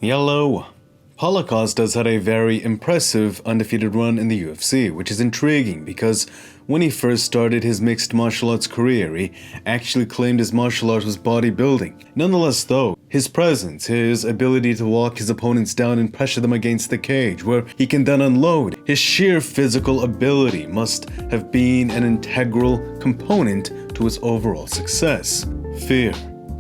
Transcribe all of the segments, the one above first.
Hello. Paulo Costa has had a very impressive undefeated run in the UFC, which is intriguing because when he first started his mixed martial arts career, he actually claimed his martial art was bodybuilding. Nonetheless though, his presence, his ability to walk his opponents down and pressure them against the cage, where he can then unload, his sheer physical ability must have been an integral component to his overall success. Fear,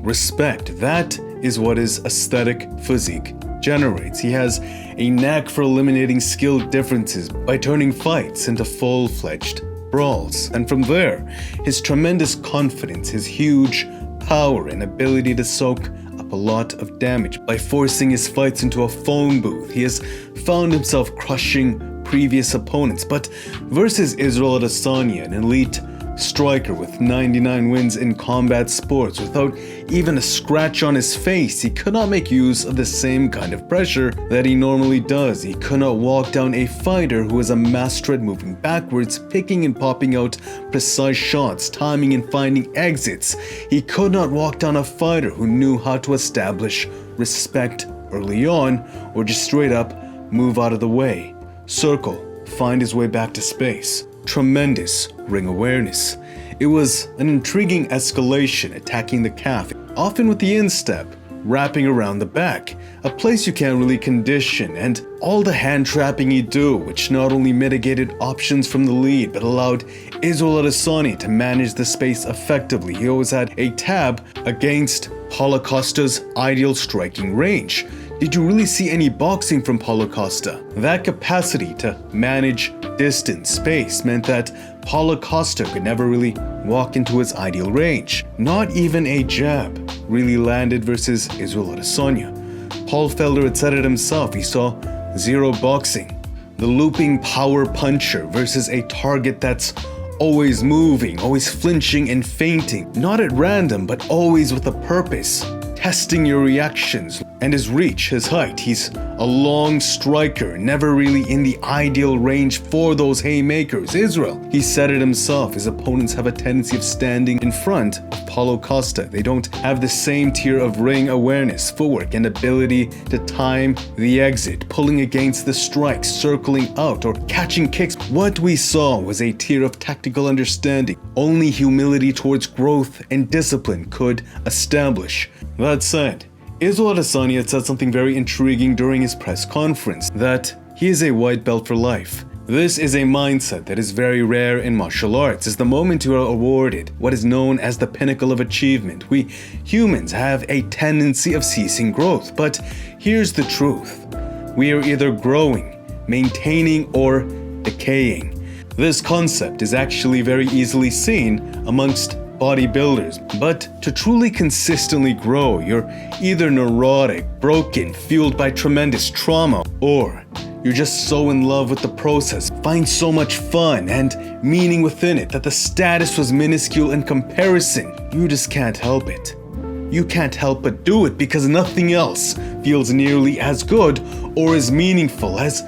respect, that is what his aesthetic physique generates. He has a knack for eliminating skill differences by turning fights into full-fledged brawls. And from there, his tremendous confidence, his huge power and ability to soak up a lot of damage by forcing his fights into a phone booth. He has found himself crushing previous opponents, but versus Israel Adesanya, an elite striker with 99 wins in combat sports, without even a scratch on his face, he could not make use of the same kind of pressure that he normally does. He could not walk down a fighter who is a master at moving backwards, picking and popping out precise shots, timing and finding exits. He could not walk down a fighter who knew how to establish respect early on, or just straight up move out of the way, circle, find his way back to space. Tremendous ring awareness. It was an intriguing escalation, attacking the calf, often with the instep, wrapping around the back, a place you can't really condition, and all the hand trapping he'd do, which not only mitigated options from the lead, but allowed Israel Adesanya to manage the space effectively. He always had a tab against Paulo Costa's ideal striking range. Did you really see any boxing from Paulo Costa? That capacity to manage distance, space, meant that Paulo Costa could never really walk into his ideal range. Not even a jab really landed versus Israel Adesanya. Paul Felder had said it himself, he saw zero boxing. The looping power puncher versus a target that's always moving, always flinching and feinting, not at random, but always with a purpose, testing your reactions. And his reach, his height, he's a long striker, never really in the ideal range for those haymakers. Israel, he said it himself, his opponents have a tendency of standing in front of Paulo Costa. They don't have the same tier of ring awareness, footwork, and ability to time the exit, pulling against the strikes, circling out, or catching kicks. What we saw was a tier of tactical understanding only humility towards growth and discipline could establish. That said, Israel Adesanya had said something very intriguing during his press conference, that he is a white belt for life. This is a mindset that is very rare in martial arts. It's the moment you are awarded what is known as the pinnacle of achievement. We humans have a tendency of ceasing growth, but here's the truth. We are either growing, maintaining, or decaying. This concept is actually very easily seen amongst bodybuilders, but to truly consistently grow, you're either neurotic, broken, fueled by tremendous trauma, or you're just so in love with the process, find so much fun and meaning within it that the status was minuscule in comparison. You just can't help it. You can't help but do it because nothing else feels nearly as good or as meaningful, as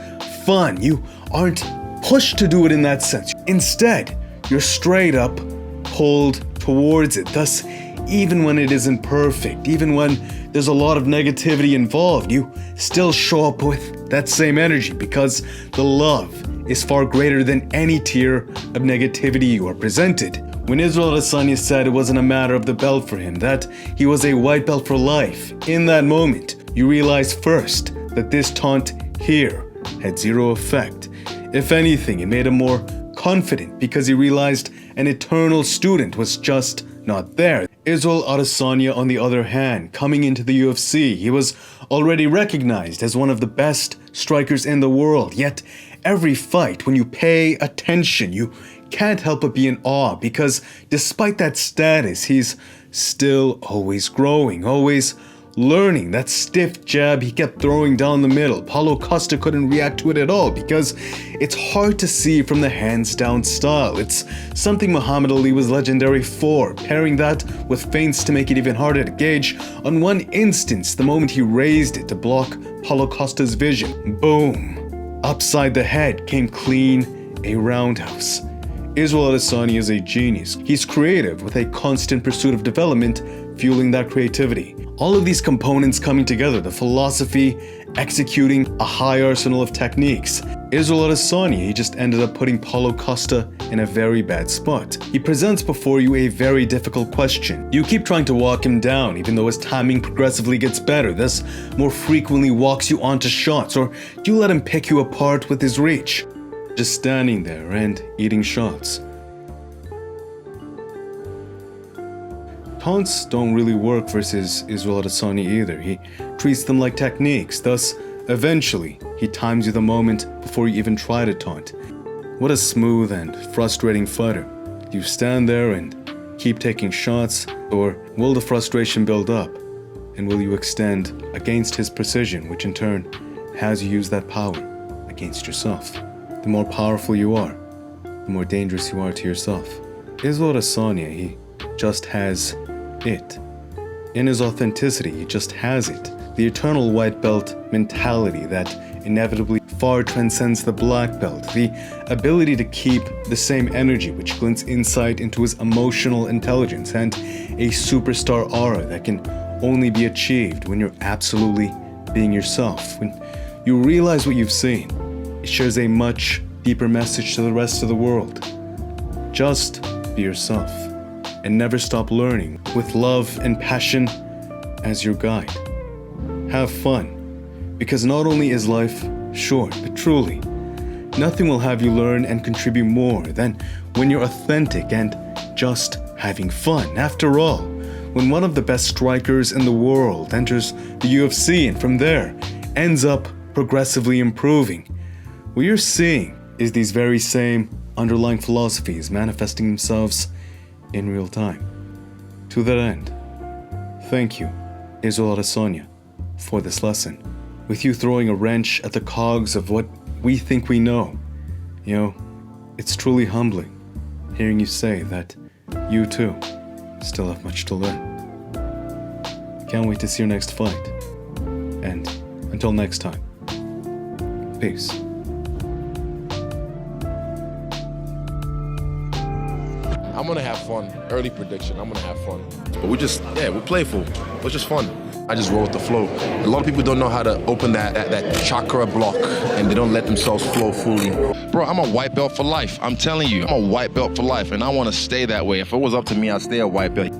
fun. You aren't pushed to do it in that sense. Instead, you're straight up pulled towards it. Thus, even when it isn't perfect, even when there's a lot of negativity involved, you still show up with that same energy because the love is far greater than any tier of negativity you are presented. When Israel Adesanya said it wasn't a matter of the belt for him, that he was a white belt for life, in that moment, you realize first that this taunt here had zero effect. If anything, it made him more confident because he realized an eternal student was just not there. Israel Adesanya, on the other hand, coming into the UFC, he was already recognized as one of the best strikers in the world. Yet every fight, when you pay attention, you can't help but be in awe because despite that status, he's still always growing, always learning. That stiff jab he kept throwing down the middle, Paulo Costa couldn't react to it at all because it's hard to see from the hands down style. It's something Muhammad Ali was legendary for, pairing that with feints to make it even harder to gauge. On one instance, the moment he raised it to block Paulo Costa's vision, boom, upside the head came clean a roundhouse. Israel Adesanya is a genius. He's creative with a constant pursuit of development, fueling that creativity. All of these components coming together, the philosophy, executing a high arsenal of techniques. Israel Adesanya, he just ended up putting Paulo Costa in a very bad spot. He presents before you a very difficult question. You keep trying to walk him down, even though his timing progressively gets better. This more frequently walks you onto shots, or you let him pick you apart with his reach. Just standing there and eating shots. Taunts don't really work versus Israel Adesanya either. He treats them like techniques, thus, eventually, he times you the moment before you even try to taunt. What a smooth and frustrating fighter. You stand there and keep taking shots, or will the frustration build up? And will you extend against his precision, which in turn has you use that power against yourself? The more powerful you are, the more dangerous you are to yourself. Israel Adesanya, he just has it. In his authenticity, he just has it. The eternal white belt mentality that inevitably far transcends the black belt. The ability to keep the same energy which glints insight into his emotional intelligence, and a superstar aura that can only be achieved when you're absolutely being yourself. When you realize what you've seen, it shares a much deeper message to the rest of the world. Just be yourself. And never stop learning, with love and passion as your guide. Have fun, because not only is life short, but truly, nothing will have you learn and contribute more than when you're authentic and just having fun. After all, when one of the best strikers in the world enters the UFC and from there ends up progressively improving, what you're seeing is these very same underlying philosophies manifesting themselves in real time. To that end, thank you, Israel Adesanya, for this lesson. With you throwing a wrench at the cogs of what we think we know, it's truly humbling hearing you say that you too still have much to learn. Can't wait to see your next fight. And until next time, peace. I'm gonna have fun. Early prediction, I'm gonna have fun. But we're playful. It's just fun. I just roll with the flow. A lot of people don't know how to open that chakra block, and they don't let themselves flow fully. Bro, I'm a white belt for life. I'm telling you, I'm a white belt for life, and I wanna stay that way. If it was up to me, I'd stay a white belt.